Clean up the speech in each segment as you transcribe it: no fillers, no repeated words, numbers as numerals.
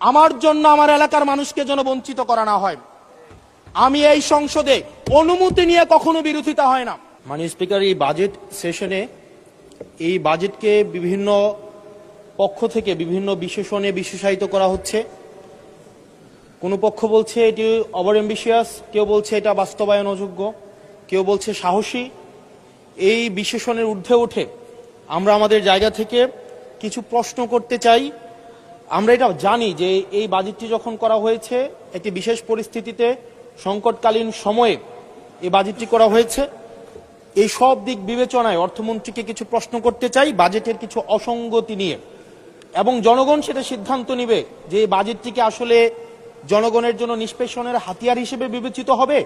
আমার জন্য আমার এলাকার মানুষকে যেন বঞ্চিত করা না হয়। আমি এই সংসদে অনুমতি নিয়ে কখনো বিরোধিতা হয় না। মাননীয় স্পিকার, এই বাজেট সেশনে এই বাজেটকে বিভিন্ন পক্ষ থেকে বিভিন্ন বিশেষণে বিশেষায়িত করা হচ্ছে। কোন পক্ষ বলছে এটি ওভার অ্যাম্বিশিয়াস, কেউ বলছে এটা বাস্তবায়ন অযোগ্য, কেউ বলছে সাহসী। এই বিশেষণের ঊর্ধ্বে উঠে আমরা আমাদের জায়গা থেকে কিছু প্রশ্ন করতে চাই। আমরা এটা জানি যে এই বাজেটটি যখন করা হয়েছে একটি বিশেষ পরিস্থিতিতে, সংকটকালীন সময়ে এই বাজেটটি করা হয়েছে। এই সব দিক বিবেচনায় অর্থমন্ত্রীকে কিছু প্রশ্ন করতে চাই বাজেটের কিছু অসঙ্গতি নিয়ে, এবং জনগণ সেটা সিদ্ধান্ত নিবে যে এই বাজেটটিকে আসলে জনগণের জন্য নিষ্পেষণের হাতিয়ার হিসেবে বিবেচিত হবে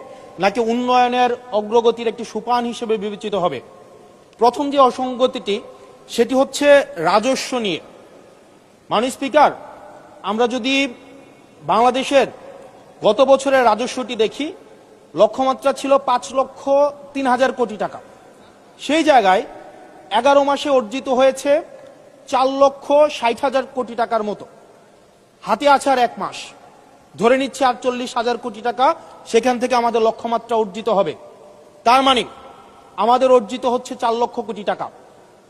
নাকি উন্নয়নের অগ্রগতির একটি সোপান হিসেবে বিবেচিত হবে। প্রথম যে অসঙ্গতিটি সেটি হচ্ছে রাজস্ব নিয়ে। মাননীয় স্পিকার, আমরা যদি বাংলাদেশের গত বছরের রাজস্বটি দেখি, লক্ষ্যমাত্রা ছিল 5,03,000 কোটি টাকা। সেই জায়গায় 11 মাসে অর্জিত হয়েছে 4,60,000 কোটি টাকার মতো। হাতে আছে আর 1 মাস, ধরে নিচ্ছে 48,000 কোটি টাকা সেখান থেকে আমাদের লক্ষ্যমাত্রা অর্জিত হবে। তার মানে আমাদের অর্জিত হচ্ছে 4 লক্ষ কোটি টাকা,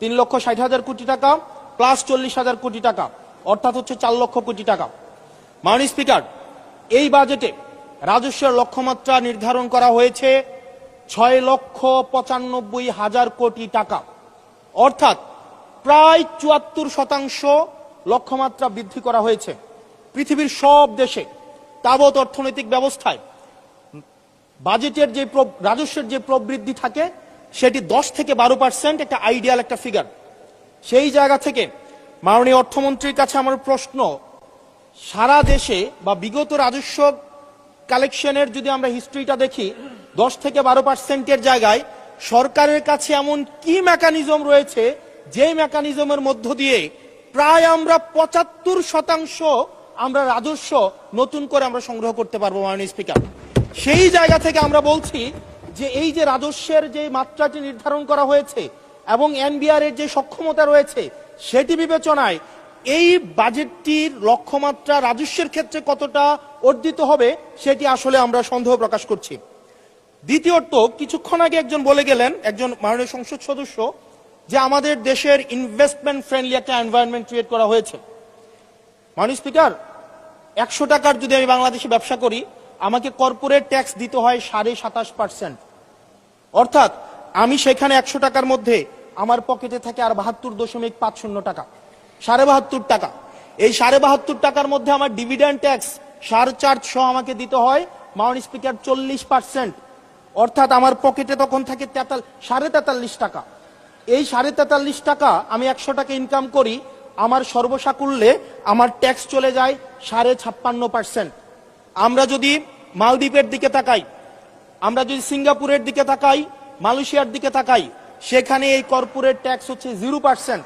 3,60,000 কোটি টাকা প্লাস 40,000 কোটি টাকা, অর্থাৎ হচ্ছে 4 লক্ষ কোটি টাকা। মাননীয় স্পিকার, এই বাজেটে রাজস্বের লক্ষ্যমাত্রা নির্ধারণ করা হয়েছে 6,95,000 কোটি টাকা, অর্থাৎ প্রায় 74% লক্ষ্যমাত্রা বৃদ্ধি করা হয়েছে। পৃথিবীর সব দেশে তাবৎ অর্থনৈতিক ব্যবস্থায় বাজেটের যে রাজস্বের যে প্রবৃদ্ধি থাকে সেটি 10 থেকে 12%, একটা আইডিয়াল একটা ফিগার। সেই জায়গা থেকে মাননীয় অর্থমন্ত্রীর কাছে আমার প্রশ্ন, সারা দেশে বা বিগত রাজস্ব কালেকশনের যদি আমরা হিস্ট্রিটা দেখি, 10 থেকে 12%-এর জায়গায় সরকারের কাছে এমন কি মেকানিজম রয়েছে যে মেকানিজমের মধ্য দিয়ে প্রায় আমরা 75% আমরা রাজস্ব নতুন করে আমরা সংগ্রহ করতে পারবো। মাননীয় স্পিকার, সেই জায়গা থেকে আমরা বলছি যে এই যে রাজস্বের যে মাত্রাটি নির্ধারণ করা হয়েছে এবং এনবিআর এর যে সক্ষমতা রয়েছে সেটি বিবেচনায় এই বাজেটটির লক্ষ্যমাত্রা রাজস্বের ক্ষেত্রে কতটা অর্জিত হবে সেটি আসলে আমরা সন্দেহ প্রকাশ করছি। দ্বিতীয়ত, কিছুক্ষণ আগে একজন বলে গেলেন, একজন মাননীয় সংসদ সদস্য, যে আমাদের দেশের ইনভেস্টমেন্ট ফ্রেন্ডলি একটা এনভায়রনমেন্ট ক্রিয়েট করা হয়েছে। মাননীয় স্পিকার, 100 টাকার যদি আমি বাংলাদেশে ব্যবসা করি, আমাকে কর্পোরেট ট্যাক্স দিতে হয় 27.5%, অর্থাৎ আমি সেখানে 100 টাকার মধ্যে আমার পকেটে থাকে আর 72.50 টাকা, 72.5 টাকা। এই 72.5 টাকার মধ্যে আমার ডিভিডেন্ড ট্যাক্স সারচার্জ সহ আমাকে দিতে হয় মাননীয় স্পিকার 40%, অর্থাৎ আমার পকেটে তখন থাকে 43.5 টাকা। এই 43.5 টাকা আমি 100 টাকা ইনকাম করি, আমার সর্বসাকুল্যে আমার ট্যাক্স চলে যায় 56.5%। আমরা যদি মালদ্বীপের দিকে তাকাই, আমরা যদি সিঙ্গাপুরের দিকে তাকাই, মালয়েশিয়ার দিকে তাকাই, সেখানে এই কর্পোরেট ট্যাক্স হচ্ছে 0%।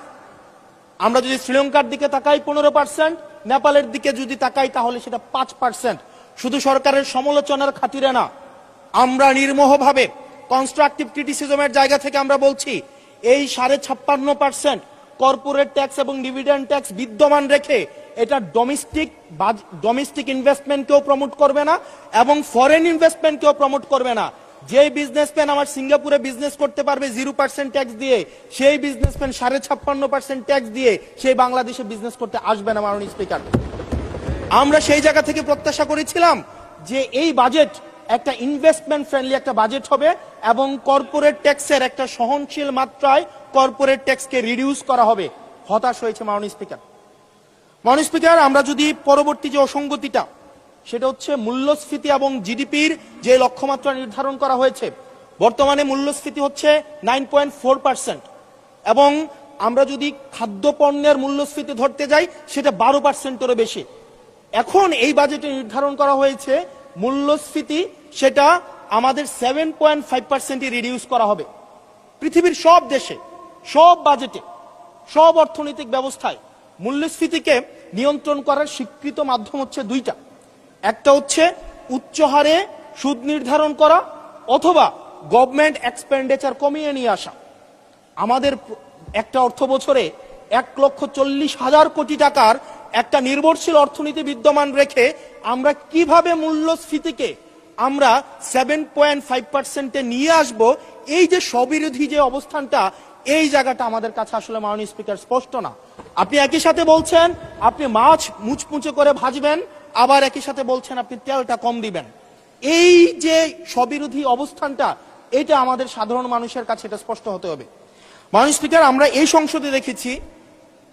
আমরা যদি শ্রীলঙ্কার দিকে তাকাই 15%, নেপালের দিকে যদি তাকাই তাহলে সেটা 5%। শুধু সরকারের সমালোচনার খাতিরে না, আমরা নির্মোহভাবে কনস্ট্রাকটিভ ক্রিটিসিজমের জায়গা থেকে আমরা বলছি এই 56.5% কর্পোরেট ট্যাক্স এবং ডিভিডেন্ড ট্যাক্স বিদ্যমান রেখে এটা ডোমেস্টিক ইনভেস্টমেন্টকেও প্রমোট করবে না এবং ফরেন ইনভেস্টমেন্টকেও প্রমোট করবে না। যে বিজনেসম্যান আমার সিঙ্গাপুরে বিজনেস করতে পারবে 0% ট্যাক্স দিয়ে, সেই বিজনেসম্যান 56.5% ট্যাক্স দিয়ে সেই বাংলাদেশে বিজনেস করতে আসবে না। মাননীয় স্পিকার, আমরা সেই জায়গা থেকে প্রত্যাশা করেছিলাম যে এই বাজেট একটা ইনভেস্টমেন্ট ফ্রেন্ডলি একটা বাজেট হবে এবং কর্পোরেট ট্যাক্সের একটা সহনশীল মাত্রায় কর্পোরেট ট্যাক্সকে রিডিউস করা হবে। হতাশ হয়েছে মাননীয় স্পিকার। মাননীয় স্পিকার, আমরা যদি পরবর্তী যে অসঙ্গতিটা, সেটা হচ্ছে মূল্যস্ফীতি এবং জিডিপির যে লক্ষ্যমাত্রা নির্ধারণ করা হয়েছে। বর্তমানে মূল্যস্ফীতি হচ্ছে 9.4% এবং আমরা যদি খাদ্যপণ্যের মূল্যস্ফীতি ধরতে যাই সেটা 12%-এরও বেশি। এখন এই বাজেটে নির্ধারণ করা হয়েছে মূল্যস্ফীতি সেটা আমাদের 7.5%-এ রিডিউস করা হবে। পৃথিবীর সব দেশে, সব বাজেটে, সব অর্থনৈতিক ব্যবস্থায় মূল্যস্ফীতিকে নিয়ন্ত্রণ করার স্বীকৃত মাধ্যম হচ্ছে দুইটা। একটা হচ্ছে উচ্চ হারে সুদ নির্ধারণ করা অথবা গভর্নমেন্ট এক্সপেন্ডিচার কমিয়ে নিয়ে আসা। আমাদের একটা অর্থ বছরে 1,40,000 কোটি টাকার একটা নির্ভরশীল অর্থনীতি বিদ্যমান রেখে আমরা কিভাবে মূল্যস্ফীতিকে আমরা 7.5%-এ নিয়ে আসব, এই যে স্ববিরোধী যে অবস্থানটা, এই জায়গাটা আমাদের কাছে আসলে মাননীয় স্পিকার স্পষ্ট না। আপনি একই সাথে বলছেন আপনি মাছ মুচমুচে করে ভাজবেন, আবার একই সাথে বলছেন আপনি তেলটা কম দিবেন। এই যে স্ববিরোধী অবস্থানটা, এটা আমাদের সাধারণ মানুষের কাছে এটা স্পষ্ট হতে হবে। মাননীয় স্পিকার, আমরা এই সংসদে দেখেছি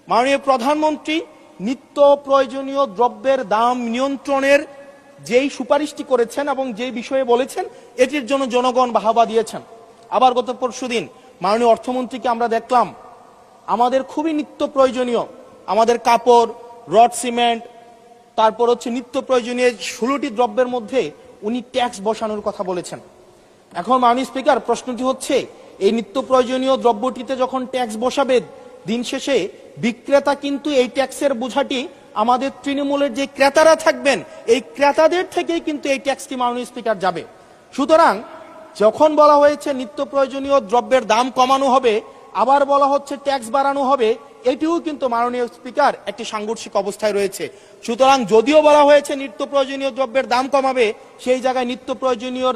মাননীয় প্রধানমন্ত্রী নিত্য প্রয়োজনীয় দ্রব্যের দাম নিয়ন্ত্রণের যেই সুপারিশটি করেছেন এবং যেই বিষয়ে বলেছেন, এটির জন্য জনগণ বাহবা দিয়েছেন। আবার গত পরশুদিন মাননীয় অর্থমন্ত্রীকে আমরা দেখলাম আমাদের খুবই নিত্য প্রয়োজনীয় আমাদের কাপড়, রড সিমেন্ট, তারপর হচ্ছে নিত্য প্রয়োজনীয় 16টি দ্রব্যের মধ্যে উনি ট্যাক্স বসানোর কথা বলেছেন। এখন মাননীয় স্পিকার, প্রশ্নটি হচ্ছে এই নিত্য প্রয়োজনীয় দ্রব্যটিতে যখন ট্যাক্স বসাবে, দিন শেষে বিক্রেতা কিন্তু এই ট্যাক্সের বোঝাটি আমাদের তৃণমূলের যে ক্রেতারা থাকবেন, এই ক্রেতাদের থেকেই কিন্তু এই ট্যাক্সটি মাননীয় স্পিকার যাবে। সুতরাং যখন বলা হয়েছে নিত্য প্রয়োজনীয় দ্রব্যের দাম কমানো হবে, আবার বলা হচ্ছে ট্যাক্স বাড়ানো হবে, এটিও কিন্তু মাননীয় স্পিকার একটি সাংঘর্ষিক অবস্থায় রয়েছে। সুতরাং যদিও বলা হয়েছে নিত্য প্রয়োজনীয় দ্রব্যের দাম কমাবে, সেই জায়গায় নিত্য প্রয়োজনীয়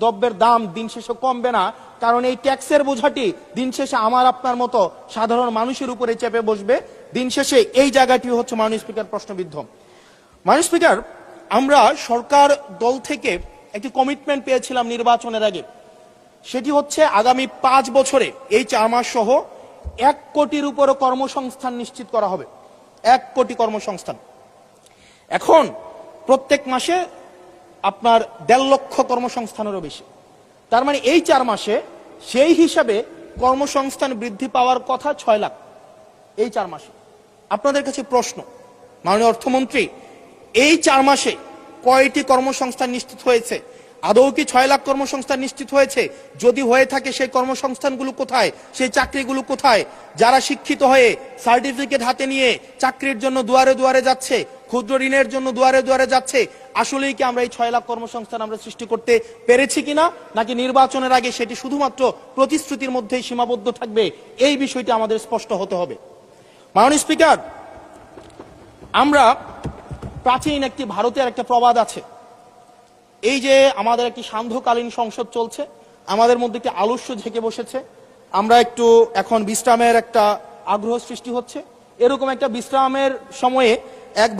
দ্রব্যের দাম দিন শেষে কমবে না, কারণ এই ট্যাক্সের বোঝাটি দিন শেষে আমার আপনার মতো সাধারণ মানুষের উপরে চেপে বসবে। দিন শেষে এই জায়গাটি হচ্ছে মাননীয় স্পিকার প্রশ্নবিদ্ধ। মাননীয় স্পিকার, আমরা সরকার দল থেকে একটি কমিটমেন্ট পেয়েছিলাম নির্বাচনের আগে, সেটি হচ্ছে আগামী 5 বছরে এই 4 মাস সহ 1 কোটির উপরে কর্মসংস্থান নিশ্চিত করা হবে। 1 কোটি কর্মসংস্থান। এখন প্রত্যেক মাসে আপনার 1.5 লক্ষ কর্মসংস্থানেরও বেশি। তার মানে এই 4 মাসে সেই হিসাবে কর্মসংস্থান বৃদ্ধি পাওয়ার কথা 6 লাখ এই 4 মাসে। আপনাদের কাছে প্রশ্ন, মাননীয় অর্থমন্ত্রী, এই 4 মাসে কয়টি কর্মসংস্থান নিশ্চিত হয়েছে? আদৌ কি 6 লাখ কর্মসংস্থান নিশ্চিত হয়েছে? যদি হয়ে থাকে সেই কর্মসংস্থানগুলো কোথায়? সেই চাকরিগুলো কোথায়? যারা শিক্ষিত হয়ে সার্টিফিকেট হাতে নিয়ে চাকরির জন্য দুয়ারে দুয়ারে যাচ্ছে, ক্ষুদ্র ঋণের জন্য দুয়ারে দুয়ারে যাচ্ছে, আসলেই কি আমরা এই 6 লাখ কর্মসংস্থান আমরা সৃষ্টি করতে পেরেছি কিনা, নাকি নির্বাচনের আগে সেটি শুধুমাত্র প্রতিশ্রুতির মধ্যেই সীমাবদ্ধ থাকবে? এই বিষয়টি আমাদের স্পষ্ট হতে হবে। মাননীয় স্পিকার, আমরা প্রাচীন একটি ভারতের একটা প্রবাদ আছে, এই যে আমাদের একটি সান্ধ্যকালীন সংসদ চলছে, আমাদের মধ্যে একটি আলস্য ঝেঁকে বসেছে, আমরা একটু এখন বিশ্রামের একটা আগ্রহ সৃষ্টি হচ্ছে। এরকম একটা বিশ্রামের সময়ে এক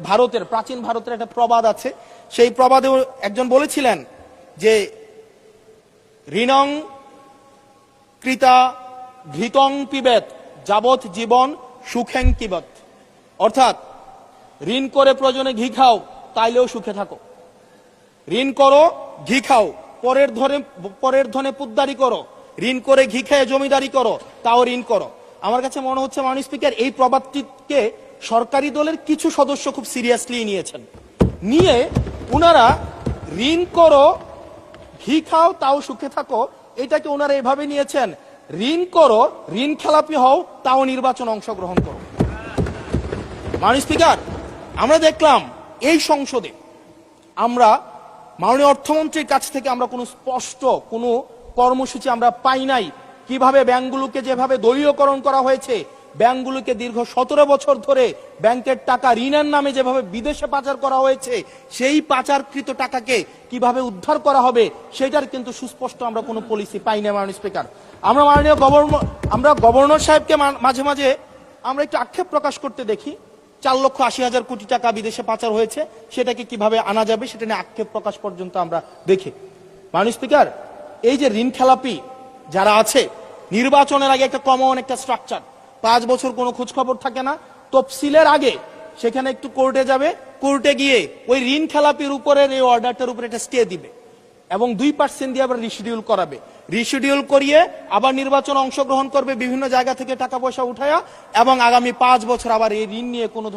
ভারতের প্রাচীন ভারতের একটা প্রবাদ আছে। সেই প্রবাদে একজন বলেছিলেন যে ঋণং কৃতা ঘৃতং পিবেত যাবৎ জীবন সুখেং কিবত। অর্থাৎ ঋণ করে প্রয়োজনে ঘি খাও, তাইলেও সুখে থাকো। ঋণ করো, ঘি খাও, পরের ধনে পুদ্দারি করো, ঋণ করে ঘি খেয়ে জমিদারি করো, তাও ঋণ করো। আমার কাছে মনে হচ্ছে মাননীয় স্পিকার, এই প্রবাদটিকে সরকারি দলের কিছু সদস্য খুব সিরিয়াসলি নিয়েছেন। নিয়ে ওনারা ঋণ করো, ঘি খাও, তাও সুখে থাকো, এটাকে ওনারা এভাবে নিয়েছেন, ঋণ করো, ঋণ খেলাপি হও, তাও নির্বাচন অংশগ্রহণ করো। মাননীয় স্পিকার, আমরা দেখলাম এই সংসদে আমরা মাননীয় অর্থমন্ত্রীর কাছ থেকে আমরা কোনো স্পষ্ট কোনো কর্মসূচি আমরা পাই নাই। কিভাবে ব্যাংকগুলোকে যেভাবে দলীয়করণ করা হয়েছে, ব্যাংকগুলোকে দীর্ঘ 17 বছর ধরে ব্যাংকের টাকা ঋণের নামে যেভাবে বিদেশে পাচার করা হয়েছে, সেই পাচারকৃত টাকাকে কিভাবে উদ্ধার করা হবে, সেটার কিন্তু সুস্পষ্ট আমরা কোনো পলিসি পাই না। মাননীয় স্পিকার, আমরা গভর্নর সাহেবকে মাঝে মাঝে আমরা একটু আক্ষেপ প্রকাশ করতে দেখি, 4,80,000 কোটি টাকা বিদেশে পাচার হয়েছে, সেটাকে কিভাবে আনা যাবে সেটা নিয়ে আক্ষেপ প্রকাশ পর্যন্ত আমরা দেখি। মাননীয় স্পিকার, এই যে ঋণ খেলাপি যারা আছে, নির্বাচনের আগে একটা কমন একটা স্ট্রাকচার, 5 বছর কোনো খোঁজ খবর থাকে না, তফসিলের আগে সেখানে একটু কোর্টে যাবে, কোর্টে গিয়ে ওই ঋণ খেলাপির উপরের এই অর্ডারটার উপরে একটা স্টে দিবে এবং 2% দিয়ে আবার রিশিডিউল করাবে। রিশিডিউল করিয়ে আবার নির্বাচন অংশগ্রহণ করবে, বিভিন্ন জায়গা থেকে টাকা পয়সা উঠায়া, এবং আগামী 5 বছর আবার এই ঋণ নিয়ে কোনো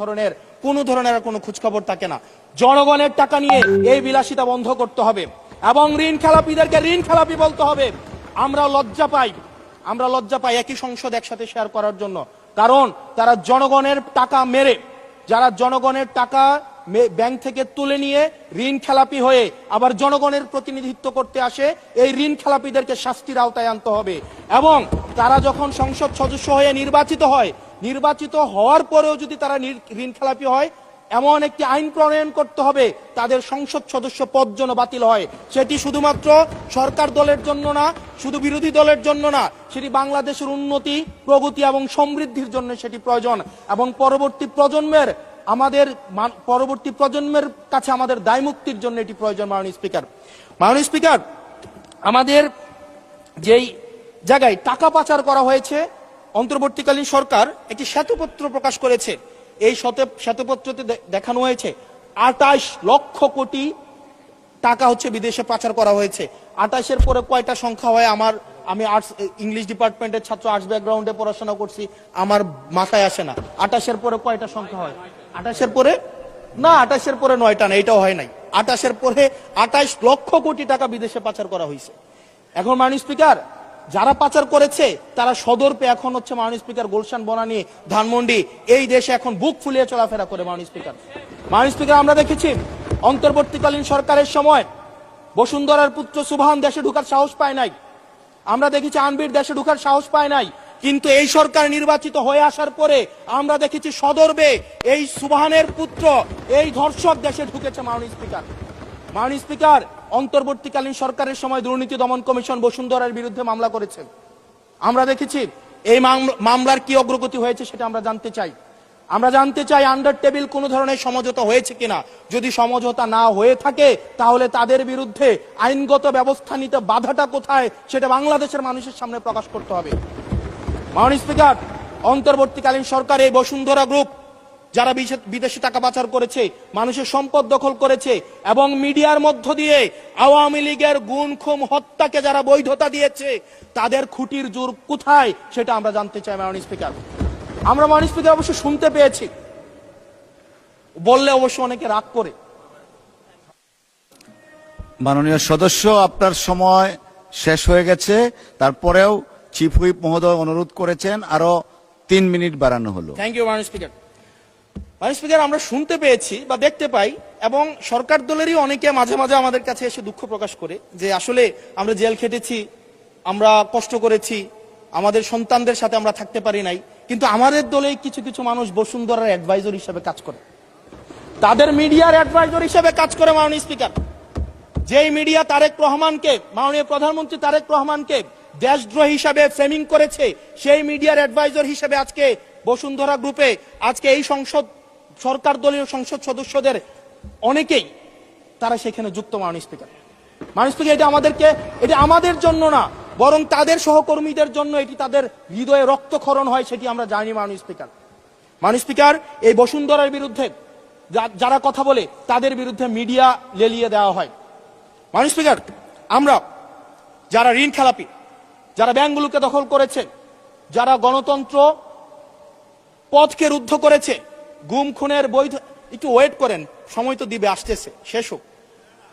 ধরনের কোনো খোঁজখবর থাকে না। জনগণের টাকা নিয়ে এই বিলাসিতা বন্ধ করতে হবে এবং ঋণ খেলাপিদেরকে ঋণ খেলাপি বলতে হবে। আমরা লজ্জা পাই একই সংসদ একসাথে শেয়ার করার জন্য, কারণ তারা জনগণের টাকা মেরে, যারা জনগণের টাকা ব্যাংক থেকে তুলে নিয়ে ঋণ খেলাপি হয়ে আবার জনগণের প্রতিনিধিত্ব করতে আসে, এই ঋণ খেলাপিদেরকে শাস্তির আওতায় আনতে হবে। এবং তারা যখন সংসদ সদস্য হয়ে নির্বাচিত হয়, নির্বাচিত হওয়ার পরেও যদি তারা ঋণ খেলাপি হয়, এমন একটি আইন প্রণয়ন করতে হবে তাদের সংসদ সদস্য পদ যেন বাতিল হয়। সেটি শুধুমাত্র সরকার দলের জন্য না, শুধু বিরোধী দলের জন্য না, সেটি বাংলাদেশের উন্নতি, প্রগতি এবং সমৃদ্ধির জন্য সেটি প্রয়োজন। এবং পরবর্তী প্রজন্মের কাছে আমাদের দায় মুক্তির জন্য এটি প্রয়োজন। মাননীয় স্পিকার, আমাদের যেই জায়গায় টাকা পাচার করা হয়েছে, অন্তর্বর্তীকালীন সরকার একটি শ্বেতপত্র প্রকাশ করেছে। এই শ্বেতপত্রতে দেখানো হয়েছে 28 লক্ষ কোটি টাকা হচ্ছে বিদেশে পাচার করা হয়েছে। 28-এর পরে কয়টা সংখ্যা হয় আমি আর্টস ইংলিশ ডিপার্টমেন্টের ছাত্র, আর্টস ব্যাকগ্রাউন্ডে পড়াশোনা করছি, আমার মাথায় আসে না 28-এর পরে কয়টা সংখ্যা হয়। 28-এর পরে না, 28-এর পরে 9টা না, এটাও হয় নাই। 28-এর পরে 28 লক্ষ কোটি টাকা বিদেশে পাচার করা হয়েছে। এখন মাননীয় স্পিকার, যারা পাচার করেছে তারা সদর্পে এখন হচ্ছে মাননীয় স্পিকার গুলশান, বনানী, ধানমন্ডি এই দেশে এখন বুক ফুলিয়ে চলাফেরা করে। মাননীয় স্পিকার, আমরা দেখেছি অন্তর্বর্তীকালীন সরকারের সময় বসুন্ধরার পুত্র সুবহান দেশে ঢুকার সাহস পায় নাই, আমরা দেখেছি আনবির দেশে ঢুকার সাহস পায় নাই। কিন্তু এই সরকার নির্বাচিত হয়ে আসার পরে আমরা দেখেছি সদর্বে এই সুবহানের পুত্র, এই ধর্ষক দেশে ঢুকেছে। মাননীয় স্পিকার, অন্তর্বর্তীকালীন সরকারের সময় দুর্নীতি দমন কমিশন বসুন্ধরার বিরুদ্ধে মামলা করেছে। আমরা দেখেছি এই মামলার কি অগ্রগতি হয়েছে সেটা আমরা জানতে চাই আন্ডার টেবিল কোন ধরনের সমঝোতা হয়েছে কিনা। যদি সমঝোতা না হয়ে থাকে তাহলে তাদের বিরুদ্ধে আইনগত ব্যবস্থা নিতে বাধাটা কোথায় সেটা বাংলাদেশের মানুষের সামনে প্রকাশ করতে হবে। মাননীয় স্পিকার, অন্তর্বর্তীকালীন সরকার এই বসুন্ধরা গ্রুপ যারা বিদেশে টাকা পাচার করেছে, মানুষের সম্পদ দখল করেছে এবং মিডিয়ার মধ্য দিয়ে আওয়ামী লীগের গুম খুন হত্যাকে যারা বৈধতা দিয়েছে, তাদের খুঁটির জোর কোথায় সেটা আমরা জানতে চাই। মাননীয় স্পিকার, অবশ্য শুনতে পেয়েছি, বললে অবশ্য অনেকে রাগ করে। মাননীয় সদস্য, আপনার সময় শেষ হয়ে গেছে, তারপরেও চিফ হুইপ মহোদয় অনুরোধ করেছেন আরো 3 মিনিট বাড়ানো হলো। থ্যাংক ইউ মাননীয় স্পিকার, আমরা শুনতে পেয়েছি বা দেখতে পাই এবং সরকার দলেরই অনেকে মাঝে মাঝে আমাদের কাছে এসে দুঃখ প্রকাশ করে যে আসলে আমরা জেল খেটেছি, আমরা কষ্ট করেছি, আমাদের সন্তানদের সাথে আমরা থাকতে পারি নাই, কিন্তু আমাদের দলে কিছু কিছু মানুষ বসুন্ধরার অ্যাডভাইজর হিসেবে কাজ করে, তাদের মিডিয়ার অ্যাডভাইজর হিসেবে কাজ করে। মাননীয় স্পিকার, যেই মিডিয়া তারেক রহমানকে, মাননীয় প্রধানমন্ত্রী তারেক রহমানকে দেশদ্রোহী হিসাবে ফ্রেমিং করেছে, সেই মিডিয়ার অ্যাডভাইজর হিসেবে আজকে বসুন্ধরা গ্রুপে আজকে এই সরকার দলীয় সংসদ সদস্যদের অনেকেই তারা সেখানে যুক্ত। মাননীয় স্পিকার, এটা আমাদের জন্য না, বরং তাদের সহকর্মীদের জন্য এটি তাদের হৃদয়ে রক্তক্ষরণ হয়, সেটি আমরা জানি। মাননীয় স্পিকার, এই বসুন্ধরার বিরুদ্ধে যারা কথা বলে তাদের বিরুদ্ধে মিডিয়া লেলিয়ে দেওয়া হয়। মাননীয় স্পিকার, আমরা যারা ঋণ খেলাপি, যারা ব্যাংকগুলোকে দখল করেছে, যারা গণতন্ত্র পথকে রুদ্ধ করেছে, গুম খুনের বৈধ, একটু ওয়েট করেন, সময় তো দিবে, আসতেছে, শেষ হোক।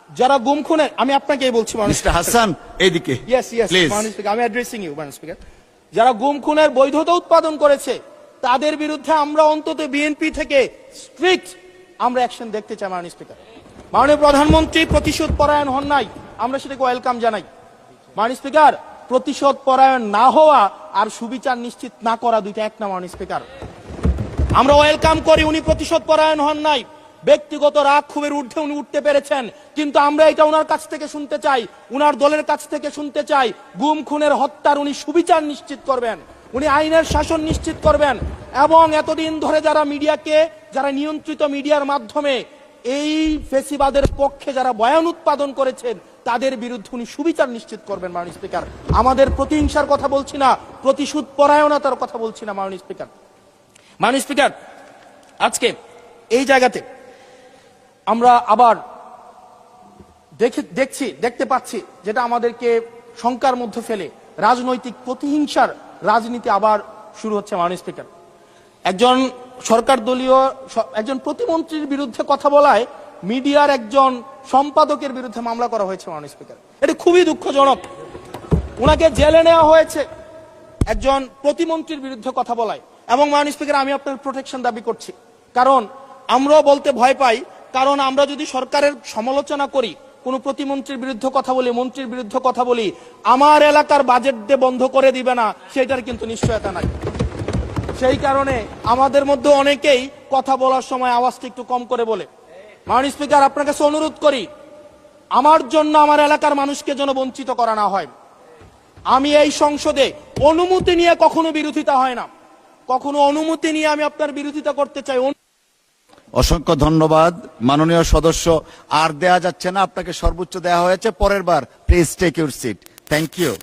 যারা গুম খুনের, আমি আপনাকে বলছি মিস্টার হাসান, এইদিকে। আমি অ্যাড্রেসিং ইউ মাননীয় স্পিকার। যারা গুম খুনের বৈধতা উৎপাদন করেছে তাদের বিরুদ্ধে আমরা অন্তত বিএনপি থেকে স্ট্রিক্ট আমরা অ্যাকশন দেখতে চাই। মাননীয় স্পিকার, মাননীয় প্রধানমন্ত্রী প্রতিশোধ পরায়ণ হন নাই, আমরা সেটাকে ওয়েলকাম জানাই। মাননীয় স্পিকার, প্রতিশোধ পরায়ণ না হওয়া আর সুবিচার নিশ্চিত না করা দুইটা এক না। মাননীয় স্পিকার, আমরা ওয়েলকাম করি উনি প্রতিশোধ পরায়ণ হন নাই, ব্যক্তিগত রাগ ক্ষোভের ঊর্ধ্বে উনি উঠতে পেরেছেন, কিন্তু আমরা এটা উনার কাছ থেকে শুনতে চাই, উনার দলের কাছ থেকে শুনতে চাই গুম খুনের হত্যার উনি সুবিচার নিশ্চিত করবেন, উনি আইনের শাসন নিশ্চিত করবেন এবং এতদিন ধরে যারা নিয়ন্ত্রিত মিডিয়ার মাধ্যমে এই ফেসিবাদের পক্ষে যারা বয়ান উৎপাদন করেছেন তাদের বিরুদ্ধে উনি সুবিচার নিশ্চিত করবেন। মাননীয় স্পিকার, আমাদের প্রতিহিংসার কথা বলছি না, প্রতিশোধ পরায়ণতার কথা বলছি না। মাননীয় স্পিকার, আজকে এই জায়গাতে আমরা আবার দেখতে পাচ্ছি যেটা আমাদেরকে শঙ্কার মধ্যে ফেলে, রাজনৈতিক প্রতিহিংসার রাজনীতি আবার শুরু হচ্ছে। মাননীয় স্পিকার, একজন সরকার দলীয় একজন প্রতিমন্ত্রীর বিরুদ্ধে কথা বলায় মিডিয়ার একজন সম্পাদকের বিরুদ্ধে মামলা করা হয়েছে। মাননীয় স্পিকার, এটি খুবই দুঃখজনক। ওনাকে জেলে নেওয়া হয়েছে একজন প্রতিমন্ত্রীর বিরুদ্ধে কথা বলায়। এবং মাননীয় স্পিকার, আমি আপনার প্রোটেকশন দাবি করছি, কারণ আমরাও বলতে ভয় পাই কারণ আমরা যদি সরকারের সমালোচনা করি, কোনো প্রতিমন্ত্রীর বিরুদ্ধে কথা বলি, মন্ত্রীর বিরুদ্ধে কথা বলি, আমার এলাকার বাজেট দিয়ে বন্ধ করে দিবে না সেটার কিন্তু নিশ্চয়তা নাই। সেই কারণে আমাদের মধ্যে অনেকেই কথা বলার সময় আওয়াজটা একটু কম করে বলে। মাননীয় স্পিকার, আপনার কাছে অনুরোধ করি, আমার জন্য আমার এলাকার মানুষকে যেন বঞ্চিত করা না হয়। আমি এই সংসদে অনুমতি নিয়ে কখনো বিরোধিতা হয় না, কখনো অনুমতি নিয়ে আমি আপনার বিরোধিতা করতে চাই। অসংখ্য ধন্যবাদ মাননীয় সদস্য। আর দেয়া যাচ্ছে না, আপনাকে সর্বোচ্চ দেয়া হয়েছে। পরের বার please take your seat. Thank you.